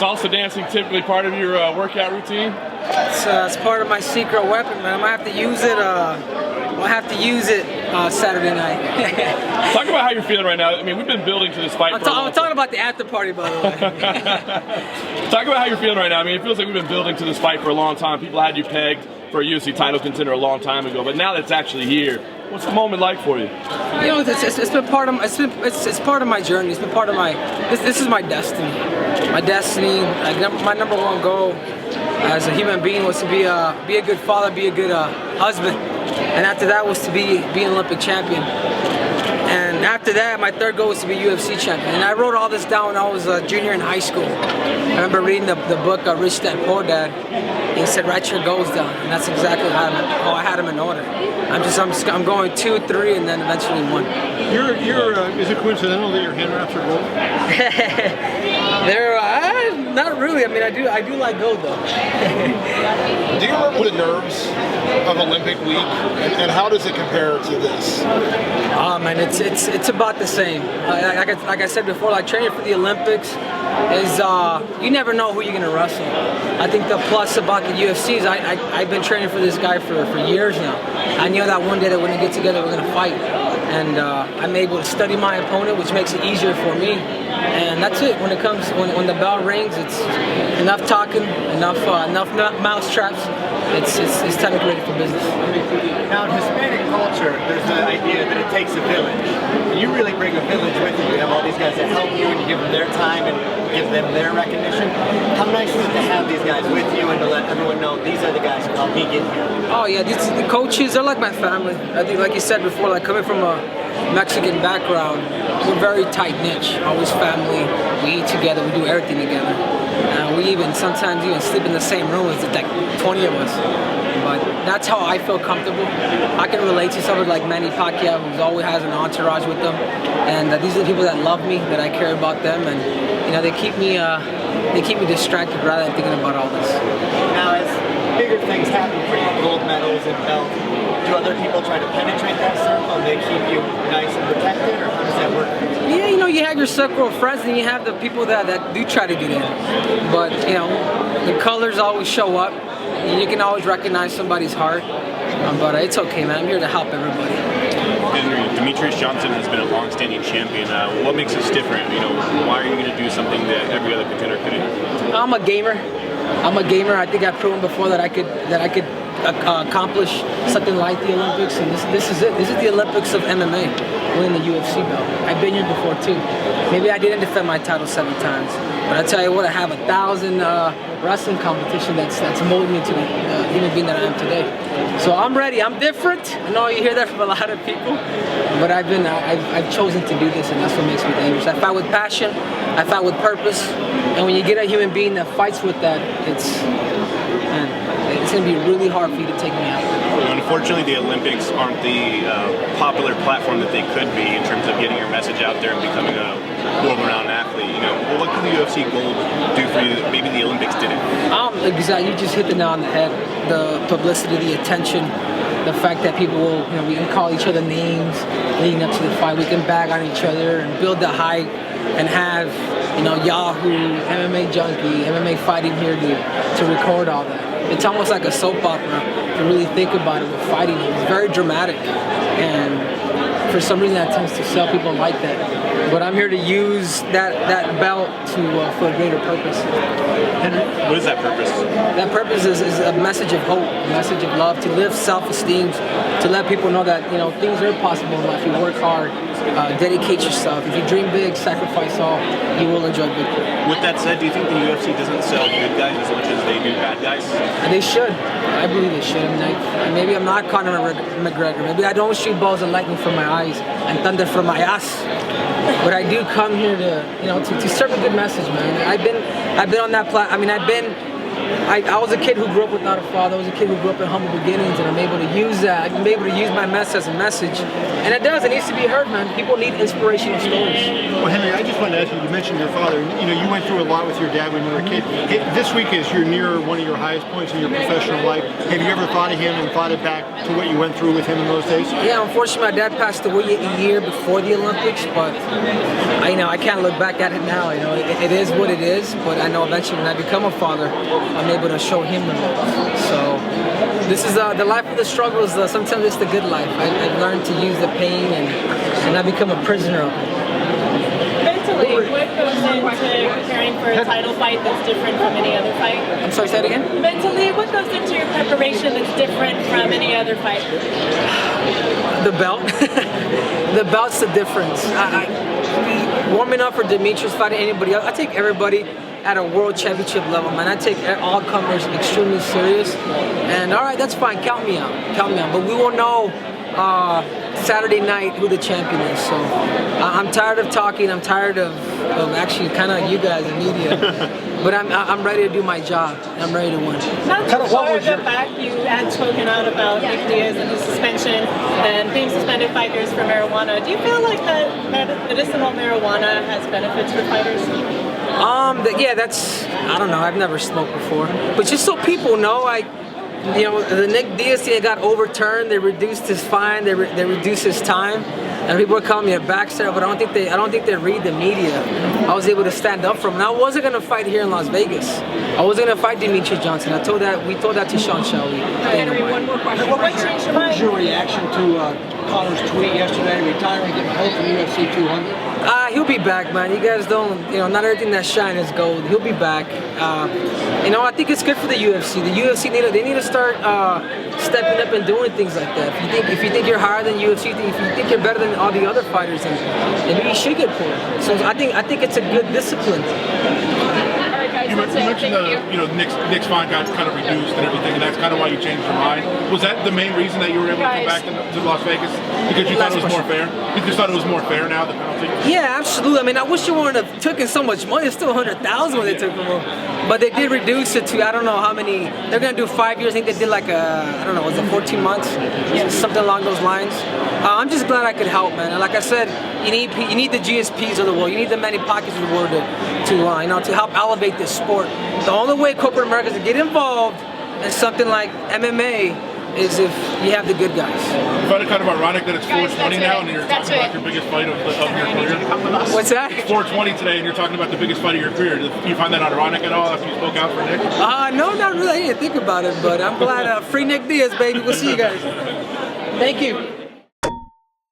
salsa dancing typically part of your workout routine? It's part of my secret weapon, man. I'm gonna have to use it. I'll have to use it Saturday night. Talk about how you're feeling right now. I mean, we've been building to this fight. I'm talking about the after party, by the way. Talk about how you're feeling right now. I mean, it feels like we've been building to this fight for a long time. People had you pegged for a UFC title contender a long time ago, but now that it's actually here, what's the moment like for you? You know, it's been part of it's part of my journey. It's been part of my this is my destiny. My destiny. My number one goal as a human being was to be a good father, be a good husband, and after that was to be an Olympic champion. And after that, my third goal was to be UFC champion. And I wrote all this down when I was a junior in high school. I remember reading the book Rich Dad Poor Dad. He said, write your goals down, and that's exactly how I had them in order. I'm going 2, 3, and then eventually 1. Is it coincidental that your hand wraps are gold? Not really. I mean, I do like gold though. Do you remember the nerves of Olympic week, and how does it compare to this? Oh man, it's about the same. Like I said before, like training for the Olympics is you never know who you're gonna wrestle. I think the plus about the UFC is I've been training for this guy for years now. I knew that one day that when we get together we're gonna fight, and I'm able to study my opponent, which makes it easier for me. And that's it. When the bell rings, it's enough talking, enough mouse traps. It's time to get ready for business. Now, in Hispanic culture, there's the idea that it takes a village. You really bring a village with you. You have all these guys that help you, and you give them their time and give them their recognition. How nice is it to have these guys with you and to let everyone know these are the guys who helped me get here? Oh yeah, the coaches, they're like my family. I think, like you said before, like coming from a Mexican background, we're very tight-knit, always family. We eat together, we do everything together. We sometimes sleep in the same room as like 20 of us. But that's how I feel comfortable. I can relate to someone like Manny Pacquiao, who always has an entourage with them, and these are the people that love me, that I care about them, and they keep me distracted rather than thinking about all this. Now, as bigger things happen for you, gold medals and belts, do other people try to penetrate that circle and they keep you nice and protected, or how does that work? Yeah, you have your circle of friends, and you have the people that do try to get in. But the colors always show up. You can always recognize somebody's heart. But it's okay, man. I'm here to help everybody. Henry, Demetrius Johnson has been a long-standing champion. What makes us different? Why are you going to do something that every other contender couldn't? I'm a gamer. I think I've proven before that I could accomplish something like the Olympics, and this is it. This is the Olympics of MMA, winning the UFC belt. I've been here before too. Maybe I didn't defend my title 7 times, but I tell you what, I have 1,000 wrestling competition that's molded me to the human being that I am today. So I'm ready. I'm different. I know you hear that from a lot of people, but I've chosen to do this, and that's what makes me dangerous. I fight with passion. I fight with purpose, and when you get a human being that fights with that, it's going to be really hard for you to take me out. Unfortunately, the Olympics aren't the popular platform that they could be in terms of getting your message out there and becoming a world-renowned athlete. What can the UFC gold do for you that maybe the Olympics didn't? Exactly. You just hit the nail on the head. The publicity, the attention, the fact that people will, we can call each other names leading up to the fight. We can bag on each other and build the hype and have, Yahoo, MMA Junkie, MMA Fighting here to record all that. It's almost like a soap opera to really think about it with fighting. It's very dramatic, and for some reason that tends to sell people like that. But I'm here to use that belt for a greater purpose. And what is that purpose? That purpose is a message of hope, a message of love, to live self-esteem, to let people know that things are possible in life. You work hard, dedicate yourself. If you dream big, sacrifice all, you will enjoy victory. With that said, do you think the UFC doesn't sell good guys as much as they do bad guys? And they should. I believe they should. Maybe I'm not Conor McGregor. Maybe I don't shoot balls of lightning from my eyes and thunder from my ass. But I do come here to serve a good message, man. I've been on that platform. I was a kid who grew up without a father. I was a kid who grew up in humble beginnings, and I'm able to use that. I'm able to use my mess as a message. And it needs to be heard, man. People need inspirational stories. Well, Henry, I just wanted to ask you. You mentioned your father. You know, you went through a lot with your dad when you were a kid. This week is you're near one of your highest points in your professional life. Have you ever thought of him and thought it back to what you went through with him in those days? Yeah, unfortunately, my dad passed away a year before the Olympics, but I can't look back at it now. You know, it is what it is. But I know eventually when I become a father, I'm able to show him the love. So this is the life of the struggle. Is sometimes it's the good life. I've learned to use the pain and I become a prisoner of it. Mentally, what goes into preparing for a title fight that's different from any other fight? I'm sorry, say that again? Mentally, what goes into your preparation that's different from any other fight? The belt. The belt's the difference. Warming up for Demetrius, fighting anybody else, I take everybody at a world championship level, man. I take all comers extremely serious. And all right, that's fine. Count me out. Count me out. But we will know Saturday night who the champion is. So I'm tired of talking. I'm tired of actually kind of you guys, the media. But I'm ready to do my job. I'm ready to win. Not too far back, you had spoken out about Nick Diaz and his suspension and being suspended 5 years for marijuana. Do you feel like that medicinal marijuana has benefits for fighters? Yeah, I don't know. I've never smoked before. But just so people know, the Nick Diaz thing got overturned. They reduced his fine. They reduced his time. And people are calling me a backstabber, but I don't think they read the media. I was able to stand up for him. And I wasn't gonna fight here in Las Vegas. I wasn't gonna fight Demetrius Johnson. We told that to Sean Shelby. Henry, one more question. What changed your mind? What was your reaction to Connor's tweet yesterday, retiring, getting pulled from UFC 200? He'll be back, man. You guys don't, not everything that shines is gold. He'll be back. I think it's good for the UFC. The UFC they need to start stepping up and doing things like that. If you think you're higher than UFC, if you think you're better than all the other fighters, then maybe you should get pulled. So I think it's a good discipline. You mentioned Nick's fine got kind of reduced and everything, and that's kind of why you changed your mind. Was that the main reason that you were able to come back to Las Vegas? Because you thought it was more fair? You just thought it was more fair now, the penalty? Yeah, absolutely. I mean, I wish you wouldn't have taken so much money. It's still $100,000 when they took them off. But they did reduce it to, I don't know how many. They're going to do 5 years. I think they did was it 14 months? Something along those lines. I'm just glad I could help, man. And like I said, you need the GSPs of the world. You need the Manny Pacquiaos of the world to help elevate this sport. The only way corporate America is to get involved in something like MMA is if you have the good guys. You find it kind of ironic that it's 420 now and you're talking about your biggest fight of your career? What's that? It's 420 today and you're talking about the biggest fight of your career. Do you find that ironic at all after you spoke out for Nick? No, not really. I didn't think about it, but I'm glad. Free Nick Diaz, baby. We'll see you guys. Thank you.